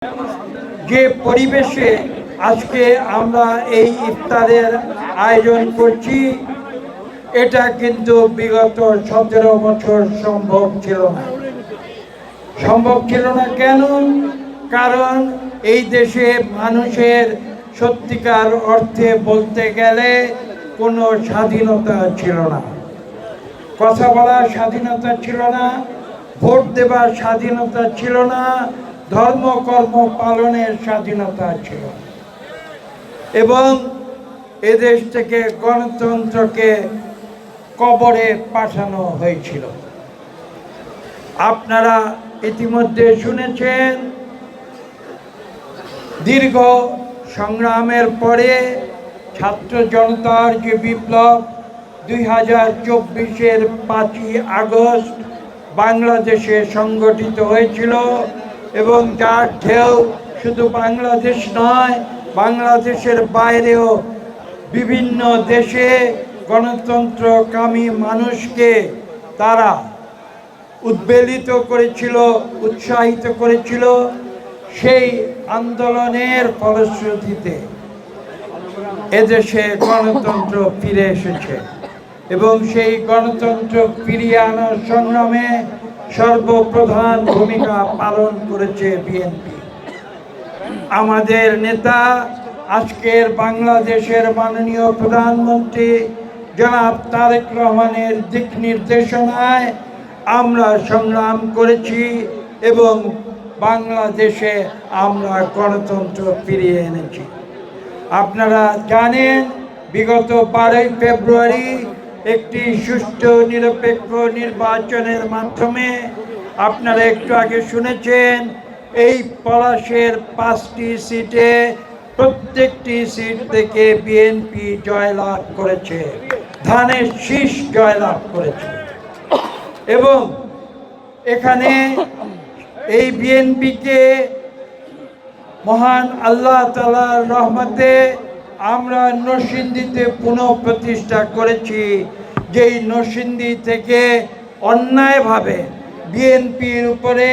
যে পরিবেশে আজকে আমরা এই ইফতারের আয়োজন করছি, এটা কিন্তু বিগত 17 বছর সম্ভব ছিল না। কেন? কারণ এই দেশে মানুষের সত্যিকার অর্থে বলতে গেলে কোনো স্বাধীনতা ছিল না। কথা বলার স্বাধীনতা ছিল না, ভোট দেবার স্বাধীনতা ছিল না, ধর্মকর্ম পালনের স্বাধীনতা ছিল। এবং এদেশ থেকে গণতন্ত্রকে কবরে পাঠানো হয়েছিল। আপনারা ইতিমধ্যে শুনেছেন, দীর্ঘ সংগ্রামের পরে ছাত্র জনতার যে বিপ্লব 2024-এর 5ই আগস্ট বাংলাদেশে সংগঠিত হয়েছিল, এবং যার ঢেউ শুধু বাংলাদেশ নয়, বাংলাদেশের বাইরেও বিভিন্ন দেশে গণতন্ত্রকামী মানুষকে তারা উদ্বেলিত করেছিল, উৎসাহিত করেছিল। সেই আন্দোলনের ফলশ্রুতিতে এদেশে গণতন্ত্র ফিরে এসেছে, এবং সেই গণতন্ত্র ফিরিয়ে আনার সংগ্রামে সর্বপ্রধান ভূমিকা পালন করেছে বিএনপি। আমাদের নেতা, আজকের বাংলাদেশের মাননীয় প্রধানমন্ত্রী জনাব তারেক রহমানের দিক নির্দেশনায় আমরা সংগ্রাম করেছি, এবং বাংলাদেশে আমরা গণতন্ত্র ফিরিয়ে এনেছি। আপনারা জানেন, বিগত 12ই ফেব্রুয়ারি একটি সুষ্ঠু নিরপেক্ষ নির্বাচনের মাধ্যমে, আপনারা একটু আগে শুনেছেন, এই পলাশের 5টি সিটে প্রত্যেকটি সিট থেকে বিএনপি জয়লাভ করেছে, ধানের শীষ জয়লাভ করেছে। এবং এখানে এই বিএনপিকে মহান আল্লাহ তাআলার রহমতে আমরা নরসিংদীতে পুনঃপ্রতিষ্ঠা করেছি, যেই নরসিংদী থেকে অন্যায়ভাবে বিএনপির উপরে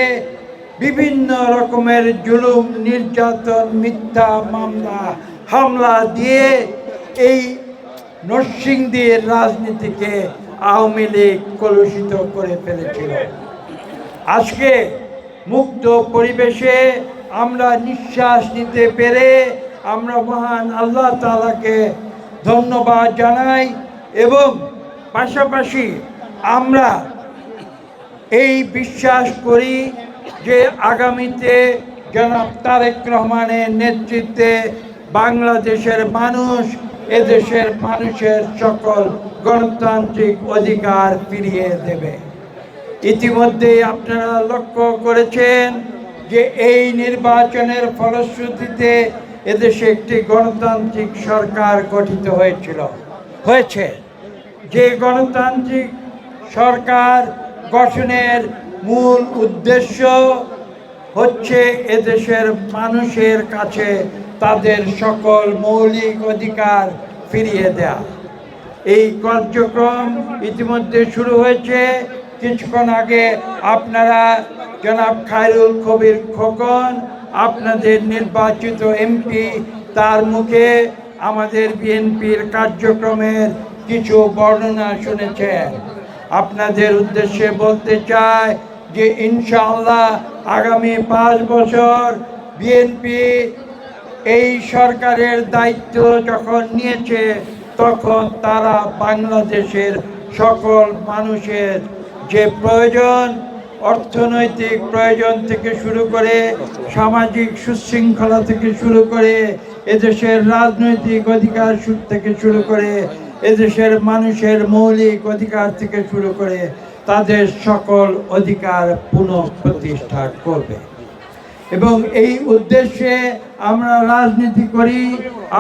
বিভিন্ন রকমের জুলুম, নির্যাতন, মিথ্যা মামলা, হামলা দিয়ে এই নরসিংদীর রাজনীতিকে আওয়ামী লীগ কলুষিত করে ফেলেছিল। আজকে মুক্ত পরিবেশে আমরা নিঃশ্বাস নিতে পেরে আমরা মহান আল্লাহ তাআলাকে ধন্যবাদ জানাই, এবং পাশাপাশি আমরা এই বিশ্বাস করি যে আগামীতে জনাব তারেক রহমানের নেতৃত্বে বাংলাদেশের মানুষ এদেশের মানুষের সকল গণতান্ত্রিক অধিকার ফিরিয়ে দেবে। ইতিমধ্যে আপনারা লক্ষ্য করেছেন যে এই নির্বাচনের ফলশ্রুতিতে এদেশে একটি গণতান্ত্রিক সরকার গঠিত হয়েছে। যে গণতান্ত্রিক সরকার গঠনের মূল উদ্দেশ্য হচ্ছে এদেশের মানুষের কাছে তাদের সকল মৌলিক অধিকার ফিরিয়ে দেয়া। এই কার্যক্রম ইতিমধ্যে শুরু হয়েছে। কিছুক্ষণ আগে আপনারা জনাব খায়রুল কবির খোকন, আপনাদের নির্বাচিত এমপি, তার মুখে আমাদের বিএনপির কার্যক্রমের কিছু বর্ণনা শুনেছেন। আপনাদের উদ্দেশ্যে বলতে চাই যে ইনশাআল্লাহ আগামী 5 বছর বিএনপি এই সরকারের দায়িত্ব যখন নিয়েছে, তখন তারা বাংলাদেশের সকল মানুষের যে প্রয়োজন, অর্থনৈতিক প্রয়োজন থেকে শুরু করে সামাজিক সুশৃঙ্খলা থেকে শুরু করে এদেশের রাজনৈতিক অধিকার থেকে শুরু করে এদেশের মানুষের মৌলিক অধিকার থেকে শুরু করে তাদের সকল অধিকার পুনঃপ্রতিষ্ঠা করবে। এবং এই উদ্দেশ্যে আমরা রাজনীতি করি।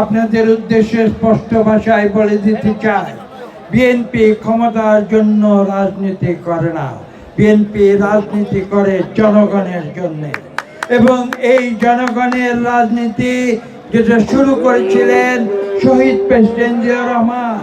আপনাদের উদ্দেশ্যে স্পষ্ট ভাষায় বলে দিতে চাই, বিএনপি ক্ষমতার জন্য রাজনীতি করে না, বিএনপি রাজনীতি করে জনগণের জন্য। এবং এই জনগণের রাজনীতি যেটা শুরু করেছিলেন শহীদ প্রেসিডেন্ট জিয়াউর রহমান,